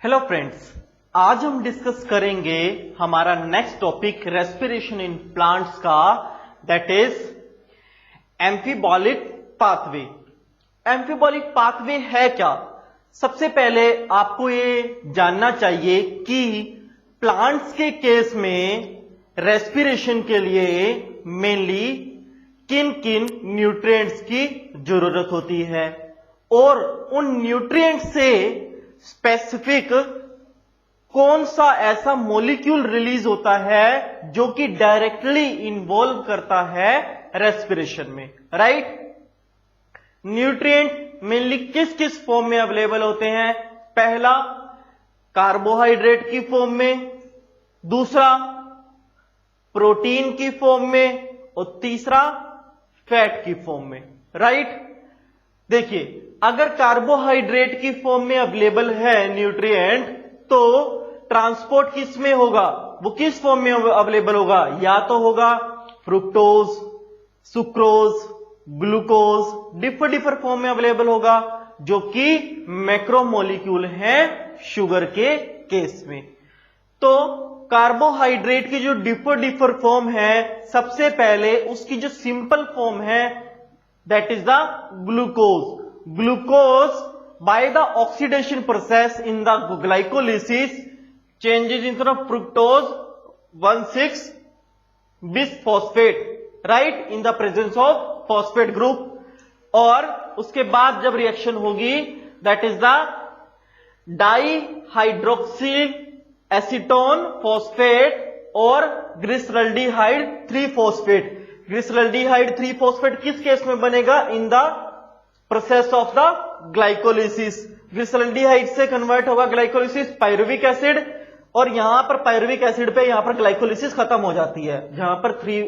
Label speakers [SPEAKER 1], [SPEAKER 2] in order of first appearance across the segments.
[SPEAKER 1] Hello friends, आज हम discuss करेंगे हमारा next topic respiration in plants का, that is amphibolic pathway. Amphibolic pathway है क्या? सबसे पहले आपको ये जानना चाहिए कि प्लांट्स के केस में रेस्पिरेशन के लिए मेनली किन किन न्यूट्रिएंट्स की जरूरत होती है और उन न्यूट्रिएंट्स से स्पेसिफिक कौन सा ऐसा मॉलिक्यूल रिलीज होता है जो कि डायरेक्टली इन्वॉल्व करता है रेस्पिरेशन में, राइट? न्यूट्रिएंट मेनली किस किस फॉर्म में अवेलेबल होते हैं? पहला कार्बोहाइड्रेट की फॉर्म में, दूसरा प्रोटीन की फॉर्म में और तीसरा फैट की फॉर्म में, राइट? देखिए, अगर कार्बोहाइड्रेट की फॉर्म में अवेलेबल है न्यूट्रिएंट तो ट्रांसपोर्ट किस में होगा? वो किस फॉर्म में अवेलेबल होगा? या तो होगा fructose, sucrose, glucose, differ form में अवेलेबल होगा जो कि मैक्रोमोलिक्यूल है शुगर के केस में। तो कार्बोहाइड्रेट की जो डिफर फॉर्म है, सबसे पहले उसकी जो सिंपल फॉर्म है that is the glucose. Glucose by the oxidation process in the glycolysis changes into the fructose 1,6-bisphosphate, right, in the presence of phosphate group। और उसके बाद जब रिएक्शन होगी that is the dihydroxy acetone phosphate और glyceraldehyde 3-फॉस्फेट। Glyceraldehyde 3-फॉस्फेट किस case में बनेगा? In the process of the glycolysis. Glyceraldehyde से कन्वर्ट होगा ग्लाइकोलिसिस पायरुविक एसिड, और यहां पर पायरुविक एसिड पे यहां पर ग्लाइकोलिसिस खत्म हो जाती है, जहां पर 3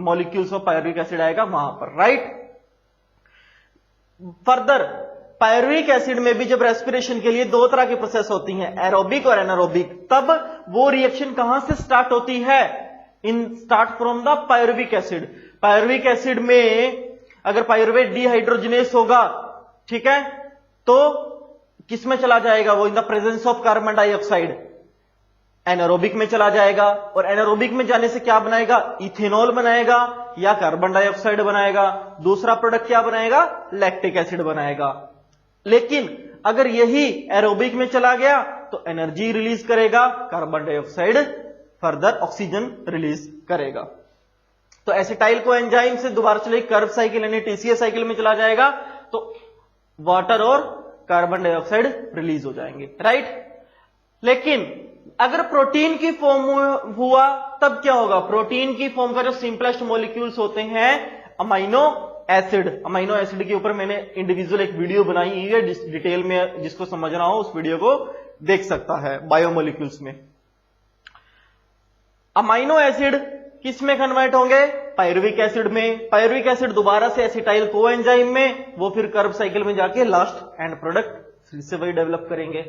[SPEAKER 1] मॉलिक्यूल्स ऑफ पायरुविक एसिड आएगा वहां पर, राइट? फर्दर पायरुविक एसिड में भी जब रेस्पिरेशन के लिए 2 तरह की प्रोसेस होती हैं, एरोबिक और एनारोबिक, तब वो रिएक्शन कहां से स्टार्ट होती है? Start from the pyruvic acid. Pyruvic acid में अगर पायरुवेट डिहाइड्रोजनेस होगा, ठीक है, तो किसमें चला जाएगा वो? In the presence of carbon dioxide anaerobic में चला जाएगा, और एनारोबिक में जाने से क्या बनाएगा? इथेनॉल बनाएगा या कार्बन डाइऑक्साइड बनाएगा। दूसरा प्रोडक्ट क्या बनाएगा? लैक्टिक एसिड बनाएगा। लेकिन अगर यही एरोबिक में चला गया तो एनर्जी रिलीज करेगा, carbon dioxide further oxygen release करेगा। तो एसिटाइल को एंजाइम से दोबारा चले कर्व साइकिल यानी टीसीए साइकिल में चला जाएगा तो वाटर और कार्बन डाइऑक्साइड रिलीज हो जाएंगे, राइट? लेकिन अगर प्रोटीन की फॉर्म हुआ तब क्या होगा? प्रोटीन की फॉर्म का जो सिंपलेस्ट मॉलिक्यूल्स होते हैं अमाइनो एसिड। अमाइनो एसिड के ऊपर मैंने इंडिविजुअल एक वीडियो बनाई है डिटेल में, जिसको समझना हो उस वीडियो को देख सकता है, बायोमोलिक्यूल्स में। अमाइनो एसिड किस में कन्वर्ट होंगे? पायरुविक एसिड में। पायरुविक एसिड दोबारा से एसिटाइल को एंजाइम में, वो फिर कर्व साइकिल में जाके लास्ट एंड प्रोडक्ट फिर से वही डेवलप करेंगे।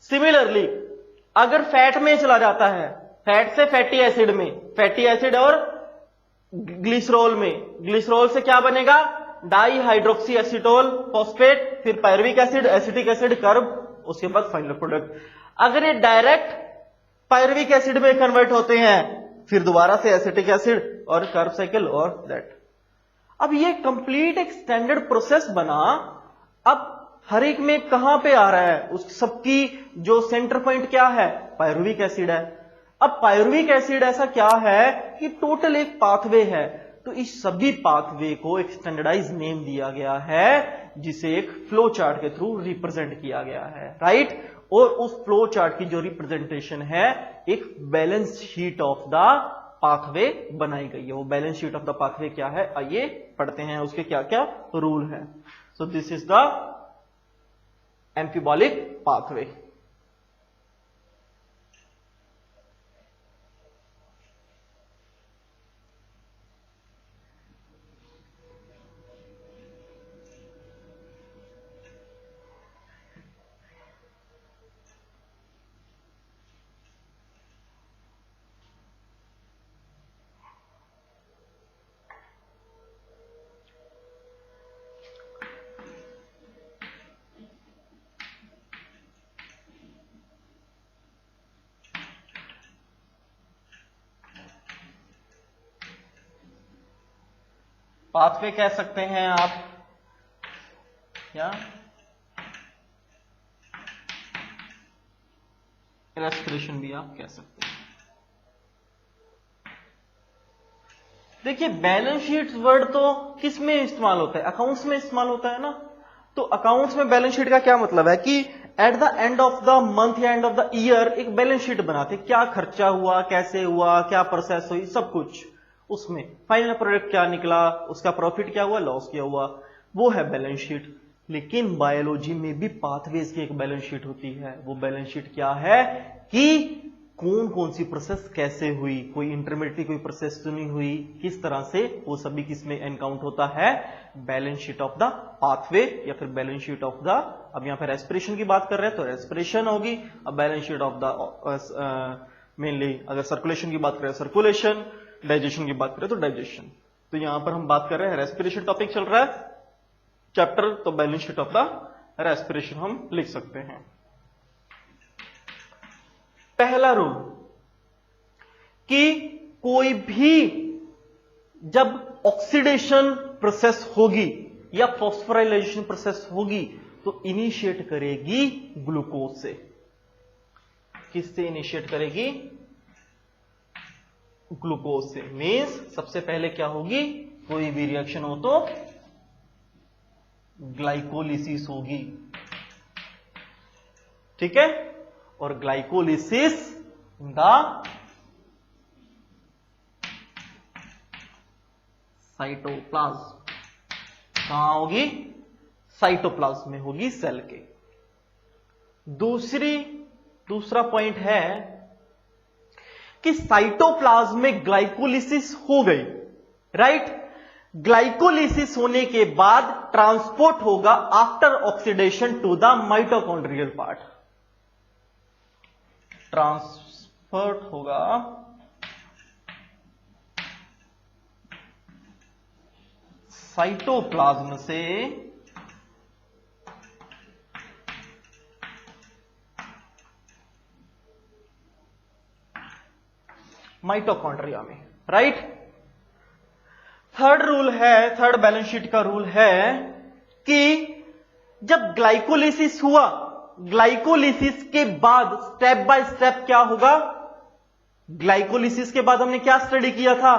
[SPEAKER 1] सिमिलरली अगर फैट में चला जाता है, फैट से फैटी एसिड में, फैटी एसिड और ग्लिसरॉल में, ग्लिसरॉल से क्या बनेगा? डाइहाइड्रोक्सी एसीटोल फॉस्फेट, फिर pyruvic acid, acetic acid, curve, उसके बाद फाइनल प्रोडक्ट। अगर ये डायरेक्ट पायरुविक एसिड में कन्वर्ट होते हैं फिर दोबारा से एसिटिक एसिड और कर्व साइकिल और दैट। अब ये कंप्लीट एक स्टैंडर्ड प्रोसेस बना। अब हर एक में कहां पे आ रहा है? उस सबकी जो सेंटर पॉइंट क्या है? पायरुविक एसिड है। अब पायरुविक एसिड ऐसा क्या है कि टोटल एक पाथवे है, तो इस सभी पाथवे को एक स्टैंडर्डाइज नेम दिया गया है जिसे एक फ्लो चार्ट के थ्रू रिप्रेजेंट किया गया है, राइट? और उस फ्लो चार्ट की जो रिप्रेजेंटेशन है एक balance sheet of the pathway बनाई गई है। वो balance sheet of the pathway क्या है आइए पढ़ते हैं, उसके क्या क्या रूल हैं। So this is the amphibolic pathway. Pathway कह सकते हैं आप, या रेस्पिरेशन भी आप कह सकते हैं। देखिए बैलेंस शीट वर्ड तो किस में इस्तेमाल होता है, अकाउंट्स में इस्तेमाल होता है ना। तो अकाउंट्स में बैलेंस शीट का क्या मतलब है कि at the end of the month या एंड ऑफ द ईयर एक बैलेंस शीट बनाते, क्या खर्चा हुआ, कैसे हुआ, क्या प्रोसेस हुई, सब कुछ उसमें फाइनल प्रोडक्ट क्या निकला, उसका प्रॉफिट क्या हुआ, लॉस क्या हुआ, वो है बैलेंस शीट। लेकिन बायोलॉजी में भी पाथवेज की एक बैलेंस शीट होती है। वो बैलेंस शीट क्या है कि कौन कौन सी प्रोसेस कैसे हुई, कोई इंटरमीडिएट कोई प्रोसेस तो नहीं हुई, किस तरह से, वो सभी किसमें एनकाउंट होता है, balance sheet of the pathway या फिर बैलेंस शीट ऑफ द, अब यहां पर रेस्पिरेशन की बात कर रहे हैं तो रेस्पिरेशन होगी, अब balance sheet of the mainly अगर सर्कुलेशन की बात करें सर्कुलेशन, डाइजेशन की बात करें तो डाइजेशन। तो यहां पर हम बात कर रहे हैं रेस्पिरेशन टॉपिक चल रहा है चैप्टर, तो balance sheet of the respiration हम लिख सकते हैं। पहला रूल कि कोई भी जब ऑक्सीडेशन प्रोसेस होगी या फॉस्फोराइलेशन प्रोसेस होगी तो इनिशिएट करेगी ग्लूकोज से। किससे इनिशिएट करेगी, ग्लूकोज से। मींस सबसे पहले क्या होगी, कोई भी रिएक्शन हो तो ग्लाइकोलिसिस होगी, ठीक है। और ग्लाइकोलिसिस इन द साइटोप्लाज्म कहां होगी, साइटोप्लाज्म में होगी सेल के। दूसरा पॉइंट है कि साइटोप्लाज्म में ग्लाइकोलिसिस हो गई, राइट। ग्लाइकोलिसिस होने के बाद ट्रांसपोर्ट होगा after oxidation to the mitochondrial part, transfer होगा साइटोप्लाज्म से माइटोकॉन्ड्रिया में, राइट। थर्ड रूल है, थर्ड बैलेंस शीट का रूल है कि जब ग्लाइकोलिसिस हुआ, ग्लाइकोलिसिस के बाद स्टेप बाय स्टेप क्या होगा, ग्लाइकोलिसिस के बाद हमने क्या स्टडी किया था,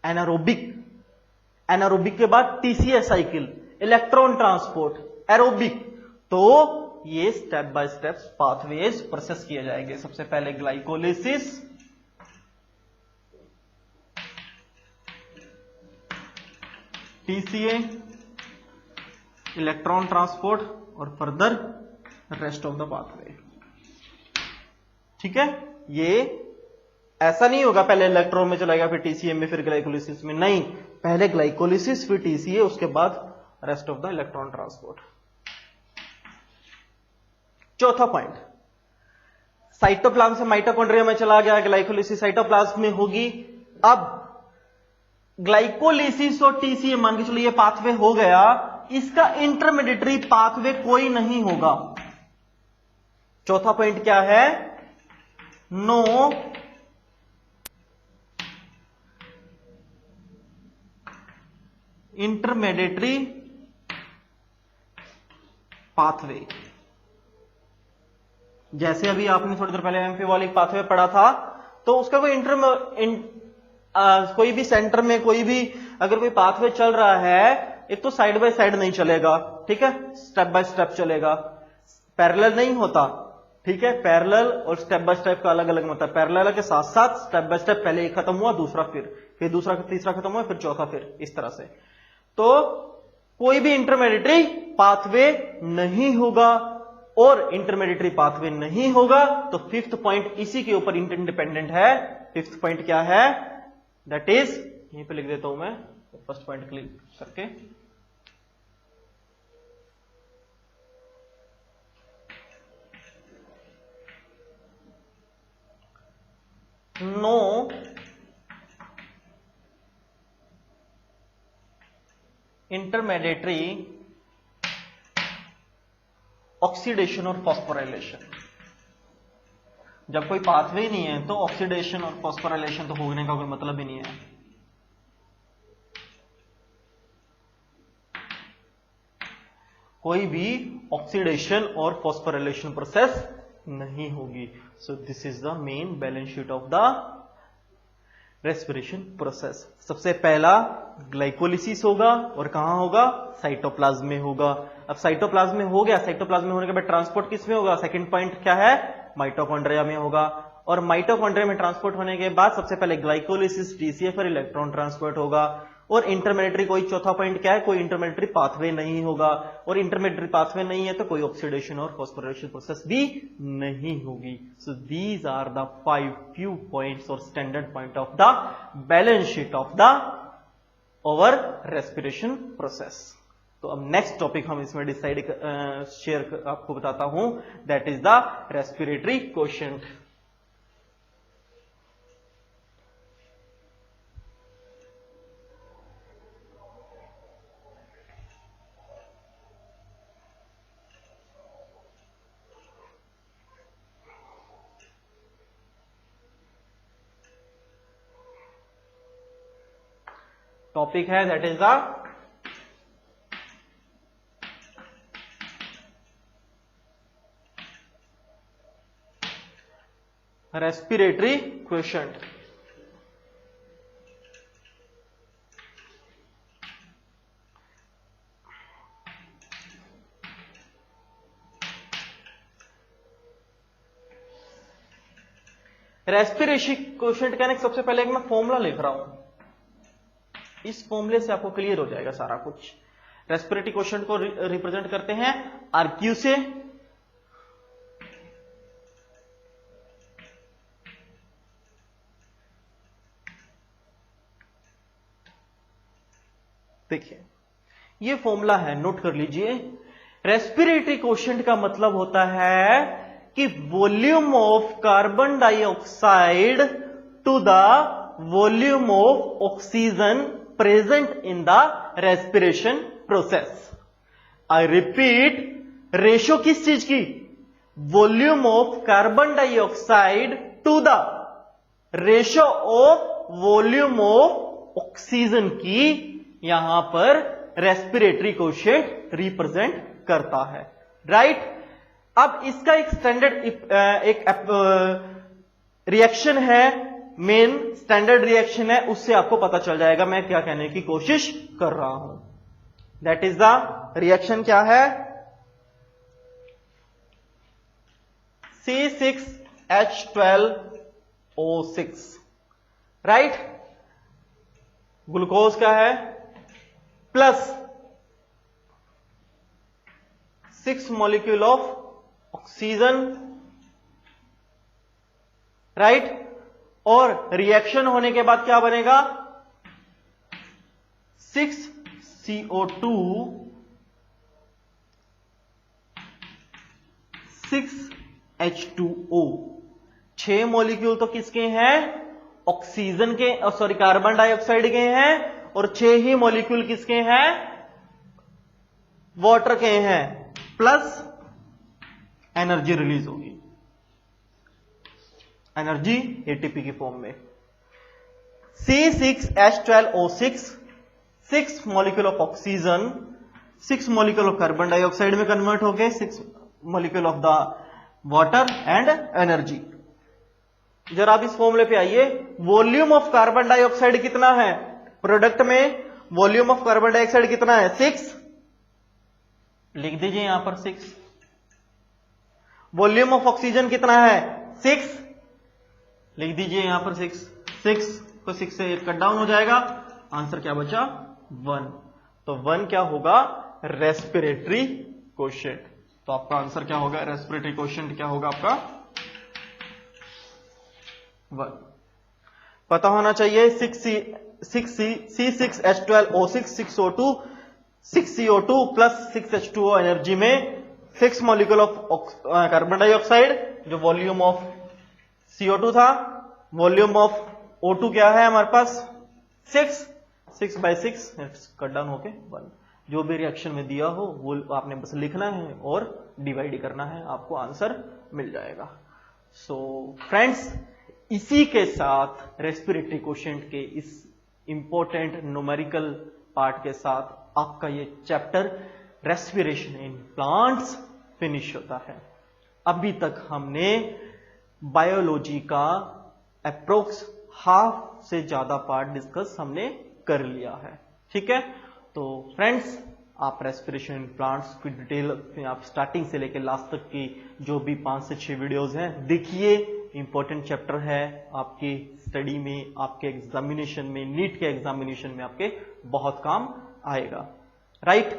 [SPEAKER 1] एनारोबिक, एनारोबिक के बाद TCS cycle, electron transport, aerobic. तो ये step by step pathways process किए जाएंगे। सबसे पहले ग्लाइकोलिसिस, टीसीए, इलेक्ट्रॉन ट्रांसपोर्ट और further rest of the pathway, ठीक है। ये ऐसा नहीं होगा पहले इलेक्ट्रॉन में चलाएगा फिर टीसीए में फिर ग्लाइकोलिसिस में, नहीं, पहले ग्लाइकोलिसिस फिर टीसीए उसके बाद rest of the electron transport. चौथा पॉइंट, साइटोप्लाज्म से माइटोकॉन्ड्रिया में चला गया, ग्लाइकोलिसिस साइटोप्लाज्म में होगी। अब ग्लाइकोलिसिस और टीसीए मान के चलो ये पाथवे हो गया, इसका इंटरमीडिएटरी पाथवे कोई नहीं होगा। चौथा पॉइंट क्या है, नो इंटरमीडिएटरी पाथवे। जैसे अभी आपने थोड़ी देर पहले एम्फिबॉलिक पाथवे पढ़ा था, तो उसका कोई कोई भी सेंटर में कोई भी अगर कोई पाथवे चल रहा है, एक तो साइड बाय साइड नहीं चलेगा, ठीक है, स्टेप बाय स्टेप चलेगा, पैरेलल नहीं होता, ठीक है। पैरेलल और स्टेप बाय स्टेप का अलग अलग मतलब, पैरेलल के साथ साथ स्टेप बाय स्टेप, पहले एक खत्म हुआ दूसरा फिर दूसरा तीसरा खत्म हुआ फिर चौथा, फिर इस तरह से। तो कोई भी इंटरमीडिएटरी पाथवे नहीं होगा, और इंटरमीडिएटरी पाथवे नहीं होगा तो फिफ्थ पॉइंट इसी के ऊपर इंडिपेंडेंट है। फिफ्थ पॉइंट क्या है, दैट इज, यहीं पे लिख देता हूं मैं फर्स्ट पॉइंट क्लिक करके, नो इंटरमीडिएटरी ऑक्सीडेशन और फॉस्फोराइलेशन। जब कोई पाथवे ही नहीं है तो ऑक्सीडेशन और फॉस्फोराइलेशन तो होने का कोई मतलब ही नहीं है। कोई भी ऑक्सीडेशन और फॉस्फोराइलेशन प्रोसेस नहीं होगी। So this is the main balance sheet of the respiration process. सबसे पहला ग्लाइकोलिसिस होगा और कहां होगा? साइटोप्लाज्म में होगा। अब साइटोप्लाज्म में हो गया, साइटोप्लाज्म में होने के बाद ट्रांसपोर्ट किस में होगा? सेकंड पॉइंट क्या है? माइटोकॉन्ड्रिया में होगा। और माइटोकॉन्ड्रिया में ट्रांसपोर्ट होने के बाद सबसे पहले ग्लाइकोलिसिस, टीसीएफ और इलेक्ट्रॉन ट्रांसपोर्ट होगा। और इंटरमिलियरी कोई चौथा पॉइंट क्या है? कोई इंटरमिलियरी पाथवे नहीं होगा। और इंटरमिलियरी पाथवे नहीं है तो कोई ऑक्सीडेशन और फॉस्फोराइलेशन प्रोसेस भी नहीं होगी। So these are the 5 few points और standard point of the balance sheet of the over respiration process. तो अब नेक्स्ट टॉपिक हम इसमें डिसाइड शेयर आपको बताता हूं, that is the respiratory quotient. Topic है that is the respiratory quotient. Respiratory quotient कहने सबसे पहले एक मैं फॉर्मूला लिख रहा हूं, इस फॉर्मूले से आपको क्लियर हो जाएगा सारा कुछ। रेस्पिरेटरी क्वोशिएंट को रिप्रेजेंट करते हैं RQ से। देखिए ये फॉर्मूला है, नोट कर लीजिए। रेस्पिरेटरी क्वोशिएंट का मतलब होता है कि volume of carbon dioxide to the volume of oxygen present in the respiration process. I repeat, ratio किस चीज की? Volume of carbon dioxide to the ratio of volume of oxygen की यहां पर रेस्पिरेटरी क्वोशिएंट रिप्रेजेंट करता है, right. अब इसका एक स्टैंडर्ड एक रिएक्शन है, मेन स्टैंडर्ड रिएक्शन है, उससे आपको पता चल जाएगा मैं क्या कहने की कोशिश कर रहा हूं। दैट इज द रिएक्शन क्या है? C6H12O6, right. ग्लूकोज क्या है? Plus 6 molecule of oxygen, right. और रिएक्शन होने के बाद क्या बनेगा? 6CO2 6H2O। 6 मॉलिक्यूल तो किसके हैं? ऑक्सीजन के, सॉरी कार्बन डाइऑक्साइड के हैं, और 6 ही मॉलिक्यूल किसके हैं? वाटर के हैं। प्लस एनर्जी रिलीज होगी, एनर्जी एटीपी की फॉर्म में। C6H12O6 6 molecule of oxygen, 6 molecule of carbon dioxide में कन्वर्ट हो गए, 6 molecule of the water and energy. जरा आप इस फॉर्मूले पे आइए। वॉल्यूम ऑफ कार्बन डाइऑक्साइड कितना है? प्रोडक्ट में वॉल्यूम ऑफ कार्बन डाइऑक्साइड कितना है? 6। लिख दीजिए यहां पर 6। वॉल्यूम ऑफ ऑक्सीजन कितना है? 6। लिख दीजिए यहां पर 6। 6 को 6 से कट डाउन हो जाएगा, आंसर क्या बचा? 1। तो 1 क्या होगा? Respiratory quotient. तो आपका आंसर क्या होगा? रेस्पिरेटरी क्वोशिएंट क्या होगा आपका? 1। पता होना चाहिए C6H12O6 6O2 6CO2 plus 6H2O energy में 6 मॉलिक्यूल ऑफ कार्बन डाइऑक्साइड, जो वॉल्यूम ऑफ CO2 था, वॉल्यूम ऑफ O2 क्या है हमारे पास? 6/6 कट डाउन होके 1। जो भी रिएक्शन में दिया हो वो आपने बस लिखना है और डिवाइड करना है, आपको आंसर मिल जाएगा। सो फ्रेंड्स, इसी के साथ रेस्पिरेटरी क्वोशिएंट के इस इंपॉर्टेंट न्यूमेरिकल पार्ट के साथ आपका ये chapter respiration in plants finish होता है। अभी तक हमने बायोलॉजी का अप्रोक्स हाफ से ज्यादा पार्ट डिस्कस हमने कर लिया है, ठीक है। तो फ्रेंड्स, आप रेस्पिरेशन इन प्लांट्स की डिटेल आप स्टार्टिंग से लेकर लास्ट तक की जो भी 5 से 6 वीडियोस हैं देखिए। इंपॉर्टेंट चैप्टर है आपकी स्टडी में, आपके एग्जामिनेशन में, नीट के एग्जामिनेशन में आपके बहुत काम आएगा, राइट।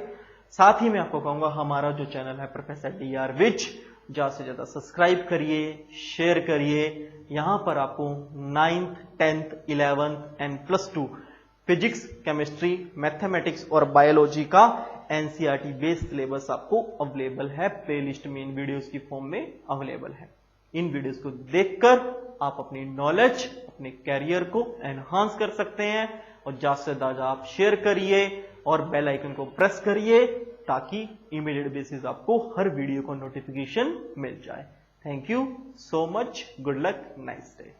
[SPEAKER 1] साथ ही मैं आपको कहूंगा हमारा जो चैनल है प्रोफेसर DR विच, ज्यादा से ज्यादा सब्सक्राइब करिए, शेयर करिए। यहां पर आपको 9th, 10th, 11th and +2 physics, chemistry, mathematics और बायोलॉजी का NCERT बेस्ड सिलेबस आपको अवेलेबल है, प्लेलिस्ट में इन वीडियोस की फॉर्म में अवेलेबल है। इन वीडियोस को देखकर आप अपनी नॉलेज, अपने कैरियर को एनहांस कर सकते हैं। और ज्यादा से ज्यादा आप शेयर करिए और बेल आइकन को प्रेस करिए ताकि इमीडिएट बेसिस आपको हर वीडियो को नोटिफिकेशन मिल जाए। Thank you so much, good luck, nice day.